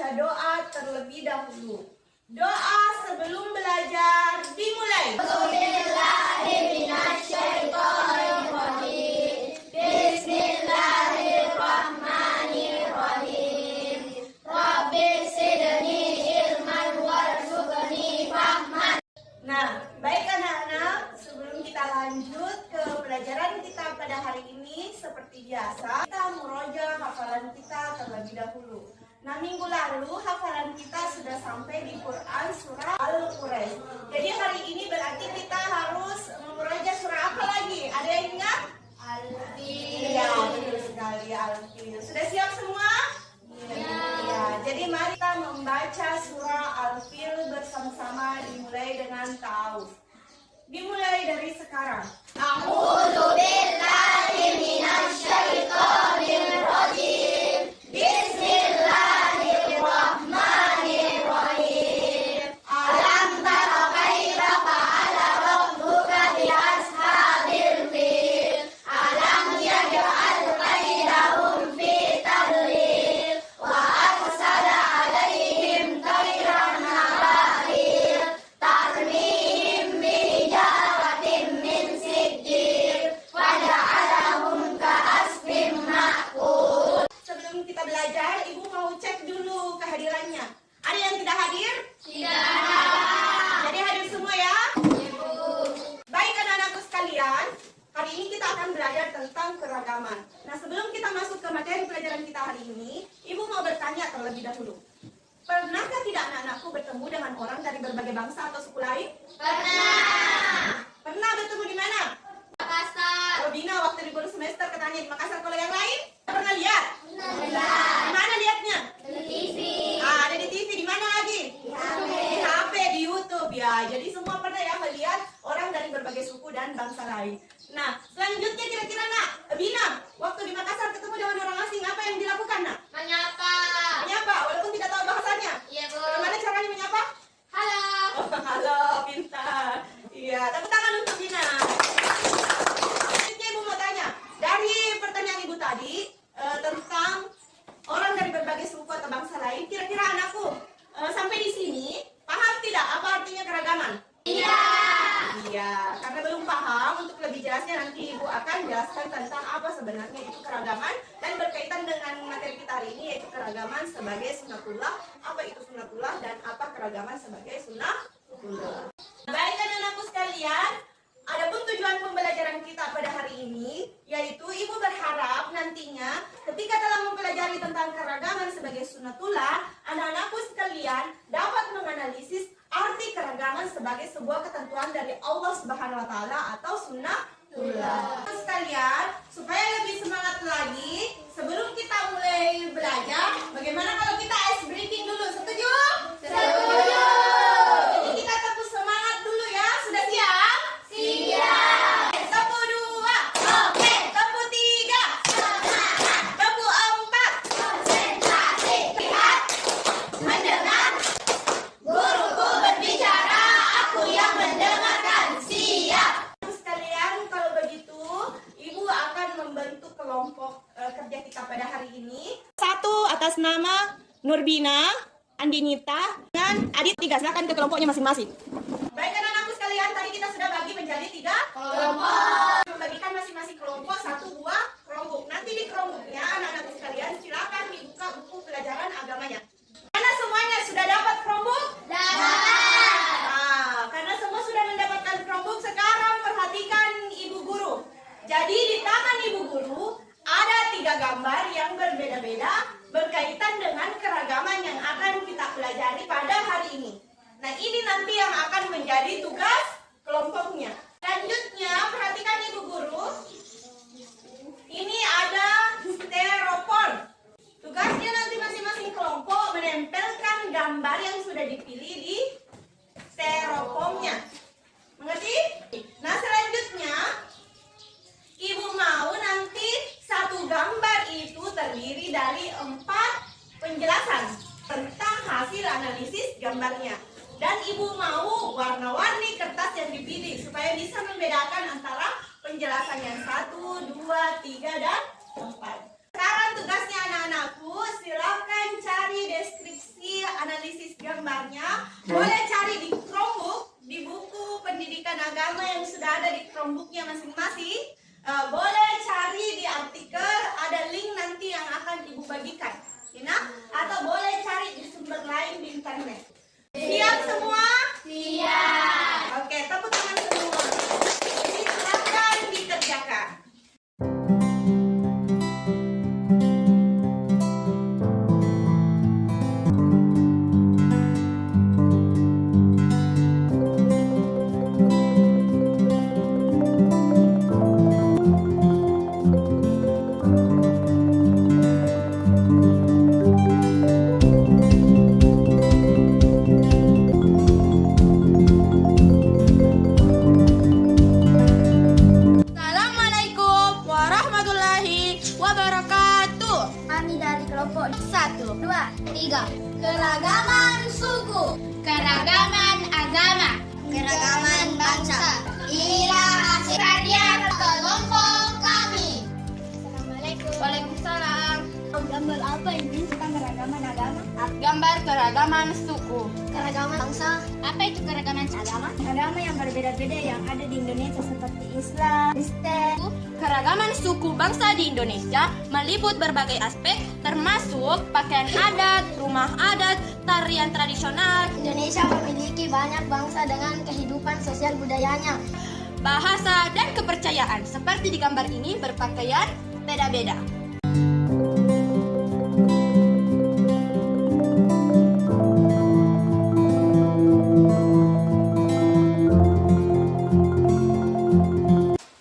membaca doa terlebih dahulu. Doa sebelum belajar dimulai. Bismillahirrahmanirrahim. Rabbi zidni ilman warzuqni fahman. Nah, baik anak-anak, sebelum kita lanjut ke pelajaran kita pada hari ini, seperti biasa, kita murojaah hafalan kita terlebih dahulu. Nah, minggu lalu hafalan kita sudah sampai di Quran surah Al-Quraish. Jadi hari ini berarti kita harus memurojaah surah apa lagi? Ada yang ingat? Al-Fil. Ya, betul sekali, Al-Fil. Sudah siap semua? Ya, jadi mari kita membaca surah Al-Fil bersama-sama, dimulai dengan ta'awudz. Dimulai dari sekarang. A'udzu billahi minasy syaithanir rajim. Bismillahirrahmanirrahim. Alam tara kaifa fa'ala rabbuka bi ashabil fil. Alam yaj'al kaidahum fi tadlil wa arsala 'alaihim tayran ababil tarmihim bi hijaratin min sijil wa ja'alahum ka'asfin ma'kul. Sebelum kita belajar, Ibu mau cek dulu kehadirannya. Ada yang tidak hadir? Tidak. Jadi hadir semua ya? Ibu. Baik anak-anakku sekalian, hari ini kita akan belajar tentang keragaman. Nah, sebelum kita masuk ke materi pelajaran kita hari ini, Ibu mau bertanya terlebih dahulu. Pernahkah tidak anak-anakku bertemu dengan orang dari berbagai bangsa atau suku lain? Pernah. Pernah bertemu di mana? Makassar. Kalau Bina waktu libur semester katanya di Makassar. Kalau yang lain? Pernah lihat? Pernah. Di mana lihatnya? Di TV. Ada di TV. Di mana lagi? Di HP. Di HP, di YouTube ya. Jadi semua pernah ya melihat orang dari berbagai suku dan bangsa lain. Nah, selanjutnya kira-kira nak, Bina, waktu di Makassar ketemu dengan orang asing, apa yang dilakukan nak? Menyapa. Menyapa, walaupun tidak tahu bahasanya. Iya, Bu. Bagaimana caranya menyapa? Halo. Halo, pintar. Iya, tepuk tangan untuk Bina. Selanjutnya Ibu mau tanya, dari pertanyaan Ibu tadi tentang orang dari berbagai suku atau bangsa lain, kira-kira anakku sampai di sini paham tidak apa artinya keragaman? Iya. Iya, karena belum paham, untuk lebih jelasnya nanti Ibu akan jelaskan tentang apa sebenarnya itu keragaman dan berkaitan dengan materi kita hari ini, yaitu keragaman sebagai sunatullah, apa itu sunatullah dan apa keragaman sebagai sunatullah. Baik anak-anakku sekalian, adapun tujuan pembelajaran kita pada hari ini, yaitu Ibu berharap nantinya ketika telah mempelajari tentang keragaman sebagai sunatullah, anak-anakku sekalian dapat menganalisis arti keragaman sebagai sebuah ketentuan dari Allah Subhanahu wa taala atau sunnatullah. Sekalian, supaya lebih semangat lagi, sebelum kita mulai belajar, bagaimana kalau kita ice breaking dulu? Setuju? Setuju. Jadi kita tepuk semangat dulu ya. Sudah siap? Siap. Tepuk 2. Oke. Tepuk 3. Semangat. Tepuk 4. Konsentrasi. Lihat. Mendengar. Guruku berbicara, aku yang mendengarkan. Siap. Sekalian, kalau begitu, Ibu akan membentuk kelompok kerja kita pada hari ini. Satu atas nama Nurbina, Andinita, dan Adit 3. Silakan ke kelompoknya masing-masing. Baik anak-anakku sekalian, tadi kita sudah bagi menjadi 3 kelompok. Membagikan masing-masing kelompok 1 buah kelompok. Nanti di kelompoknya anak-anakku sekalian silakan dibuka buku pelajaran agamanya. Karena semuanya sudah dapat Chromebook? Dapat. Nah, karena semua sudah mendapatkan Chromebook, sekarang perhatikan Ibu Guru. Jadi di tangan Ibu Guru ada 3 gambar yang berbeda-beda berkaitan dengan keragaman yang akan kita pelajari pada hari ini. Nah, ini nanti yang akan menjadi tugas kelompoknya. Selanjutnya, perhatikan Ibu Guru. Ini ada styrofoam. Tugasnya nanti masing-masing kelompok menempelkan gambar yang sudah dipilih di styrofoamnya. Mengerti? Nah, selanjutnya Ibu mau nanti satu gambar itu terdiri dari 4 penjelasan tentang hasil analisis gambarnya. Dan Ibu mau warna-warni kertas yang dipilih supaya bisa membedakan antara penjelasan yang 1, 2, 3, dan 4. Sekarang tugasnya anak-anakku, silakan cari deskripsi Ernest. Siap semua? Siap. Oke, tepuk tangan semua. Jadi silakan dikerjakan. Assalamualaikum warahmatullahi wabarakatuh. Kami dari kelompok 1, 2, 3. Keragaman suku, keragaman agama, keragaman bangsa. Inilah hasil karya kelompok kami. Assalamualaikum. Waalaikumsalam. Gambar apa ini tentang keragaman agama? Gambar keragaman suku. Keragaman bangsa. Apa itu keragaman Agama? Agama yang berbeda-beda yang ada di Indonesia seperti Islam, Kristen. Keragaman suku bangsa di Indonesia meliput berbagai aspek termasuk pakaian adat, rumah adat, tarian tradisional, Indonesia memiliki banyak bangsa dengan kehidupan sosial budayanya. bahasa, dan kepercayaan. Seperti di gambar ini berpakaian beda-beda.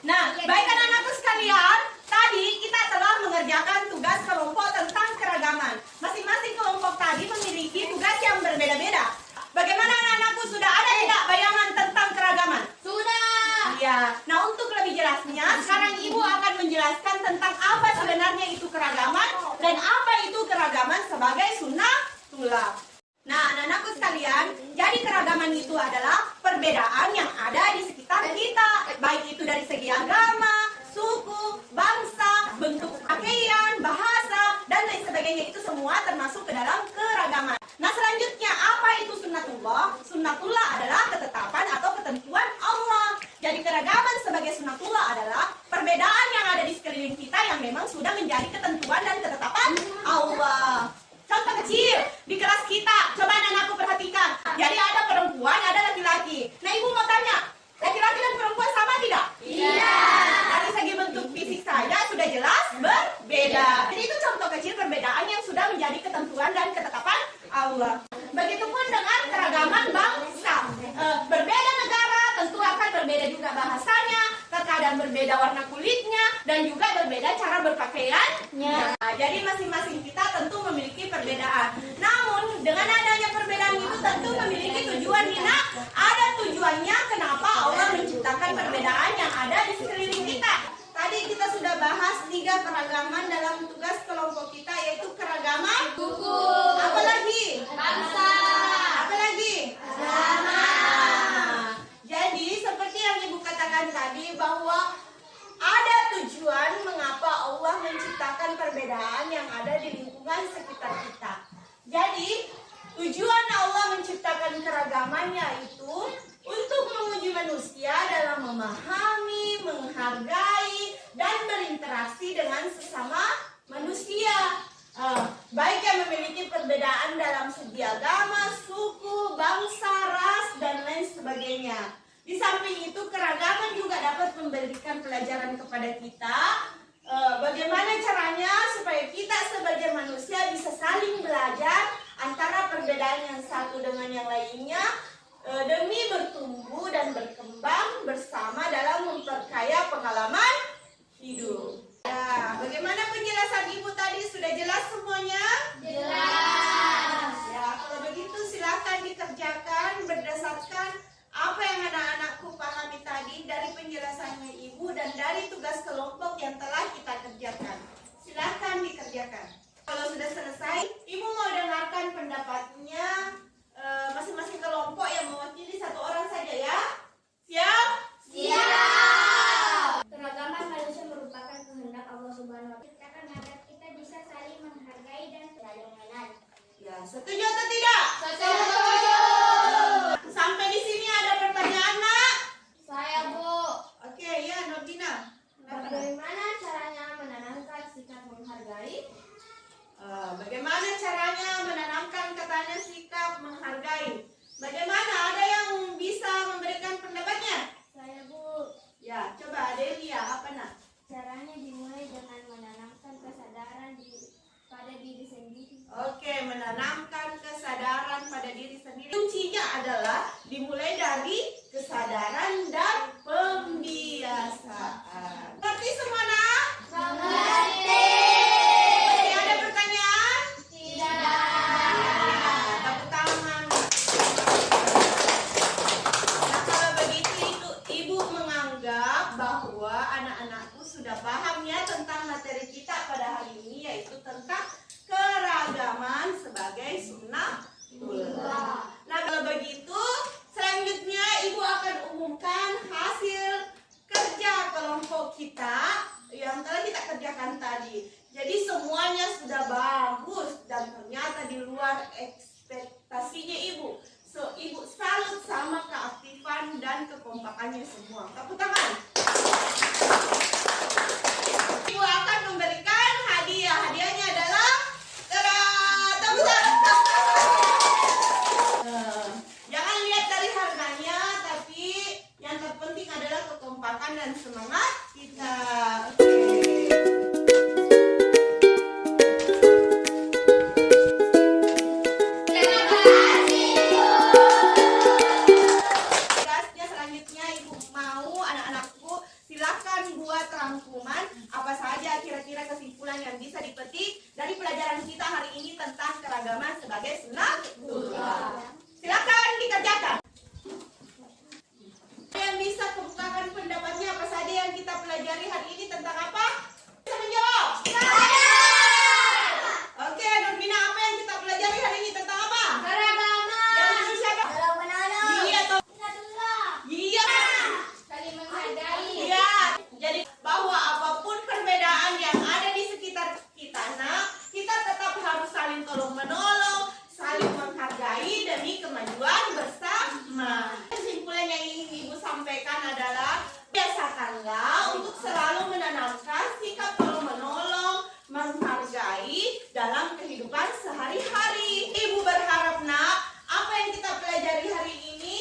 Nah, baik anak-anakku sekalian, tadi kita telah mengerjakan tugas kelompok tentang keragaman. Masing-masing kelompok tadi memiliki tugas yang berbeda-beda. Bagaimana anak-anakku, sudah ada tidak bayangan tentang keragaman? Sudah. Iya. Nah, untuk lebih jelasnya, sekarang Ibu akan menjelaskan tentang apa sebenarnya itu keragaman dan apa itu keragaman sebagai sunnatullah. Nah, anak-anakku sekalian, jadi keragaman itu adalah perbedaan yang ada di sekitar kita, baik itu dari segi agama, suku, bangsa, bentuk pakaian, bahasa, dan lain sebagainya. Itu semua termasuk ke dalam keragaman. Nah, selanjutnya apa itu sunnatullah? Sunnatullah adalah ketetapan atau ketentuan Allah. Jadi keragaman sebagai sunnatullah adalah perbedaan yang ada di sekeliling kita yang memang sudah menjadi ketentuan dan ketetapan Allah. Contoh kecil, di kelas kita, coba anak-anakku perhatikan. Jadi ada perempuan, ada laki-laki. Nah, Ibu mau tanya, laki-laki dan perempuan sama tidak? Iya. Dari segi bentuk fisik saja sudah jelas berbeda. Jadi itu contoh kecil perbedaan yang sudah menjadi ketentuan dan ketetapan Allah. Begitupun dengan keragaman bangsa. Berbeda negara tentu akan berbeda juga bahasanya, terkadang berbeda warna kulitnya, dan juga berbeda cara berpakaiannya. Nah, jadi masing-masing kita tentu memiliki perbedaan. Namun dengan adanya perbedaan itu tentu memiliki tujuan. Nina, ada tujuannya kenapa Allah menciptakan perbedaan yang ada di sekeliling kita. Tadi kita sudah bahas 3 keragaman dalam tugas kelompok kita, yaitu keragaman Suku. apa lagi? Bangsa. Apa lagi? Agama. Jadi seperti yang Ibu katakan tadi bahwa ada tujuan mengapa Allah menciptakan perbedaan yang ada di lingkungan sekitar kita. Jadi tujuan Allah menciptakan keragaman yaitu untuk menguji manusia dalam memahami, menghargai, dan berinteraksi dengan sesama manusia. Baik yang memiliki perbedaan dalam segi agama, suku, bangsa, ras, dan lain sebagainya. Di samping itu, keragaman juga dapat memberikan pelajaran kepada kita bagaimana caranya supaya kita sebagai manusia bisa saling belajar antara perbedaan yang satu dengan yang lainnya demi bertumbuh dan berkembang bersama dalam memperkaya pengalaman hidup. Ya, bagaimana penjelasan Ibu tadi? Sudah jelas semuanya? Jelas. Ya, kalau begitu silakan dikerjakan berdasarkan apa yang anak-anakku pahami tadi dari penjelasannya Ibu dan dari tugas kelompok yang telah kita kerjakan. Silakan dikerjakan. Kalau sudah selesai, Ibu mau dengarkan pendapatnya masing-masing kelompok yang mewakili 1 orang saja ya. Siap? Siap. Keragaman manusia merupakan kehendak Allah Subhanahu wa Ta'ala agar kita bisa saling menghargai dan saling mengenal. Ya, setuju atau tidak? Setuju. Sampai di sini ada pertanyaan, Nak? Saya, Bu. Oke, ya, Nordina. Bagaimana caranya menanamkan sikap menghargai? Bagaimana caranya menanamkan katanya sikap menghargai? menanamkan kesadaran pada diri sendiri. Kuncinya adalah dimulai dari kesadaran dan pembiasaan. Ngerti semua nak? Mengerti. Masih ada pertanyaan? Tidak. Tepuk tangan. Nah, kalau begitu ibu menganggap bahwa anak-anakku sudah paham ya tentang materi kita pada hari ini, yaitu tentang keragaman sebagai sunnatullah. Nah, kalau begitu selanjutnya ibu akan umumkan hasil kerja kelompok kita yang telah kita kerjakan tadi. Jadi semuanya sudah bagus dan ternyata di luar ekspektasinya ibu. So, ibu salut sama keaktifan dan kekompakannya semua. Tepuk tangan. Ibu akan memberikan hadiah. Hadiahnya adalah tepuk tangan. Jangan lihat dari harganya, tapi yang terpenting adalah kekompakan dan semangat kita. Tugasnya selanjutnya ibu mau anak-anakku silakan buat rangkuman apa saja kira-kira kesimpulan yang bisa dipetik dari pelajaran kita hari ini tentang keragaman sebagai sunnatullah. Silakan dikerjakan. Yang bisa kemukakan pendapatnya apa saja yang kita pelajari hari ini tentang apa? Bisa menjawab? Oke, Nurmina, apa yang kita pelajari hari ini tentang apa? Keragaman. Yang dulu siapa? Tolong menolong. Iya atau? Sunnatullah. Iya. Saling menghargai. Iya. Jadi bahwa apapun perbedaan yang ada di sekitar kita, nah, kita tetap harus saling tolong menolong, saling menghargai demi kemajuan bersama. Kesimpulan yang ingin ibu sampaikan adalah biasakanlah untuk selalu menanamkan sikap tolong menolong, menghargai dalam kehidupan sehari-hari. Ibu berharap nak, apa yang kita pelajari hari ini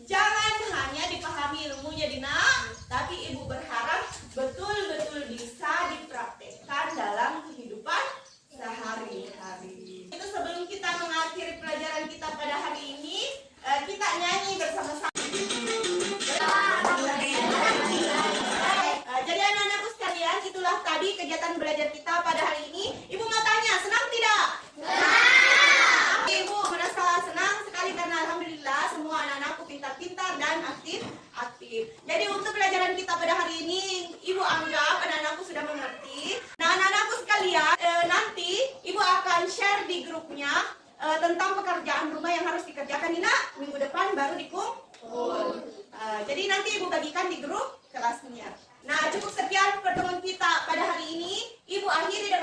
jangan hanya dipahami ilmunya nak, tapi ibu berharap betul-betul bisa dipraktekkan dalam kehidupan sehari-hari. Itu sebelum kita mengakhiri pelajaran kita pada hari ini, kita nyanyi bersama-sama. Jadi anak-anakku sekalian, itulah tadi kegiatan belajar kita pada hari ini. Ibu mau tanya, senang tidak? Senang. Ibu merasa senang sekali karena alhamdulillah semua anak-anakku pintar-pintar dan aktif. Jadi untuk pelajaran kita pada hari ini, ibu anggap anak-anakku sudah mengerti. Nah, anak-anakku sekalian, nanti ibu akan share di grupnya tentang pekerjaan rumah yang harus dikerjakan ini nak. Minggu depan baru dikumpul. Jadi nanti ibu bagikan di grup kelasnya. Nah, cukup sekian pertemuan kita pada hari ini. Ibu akhiri dengan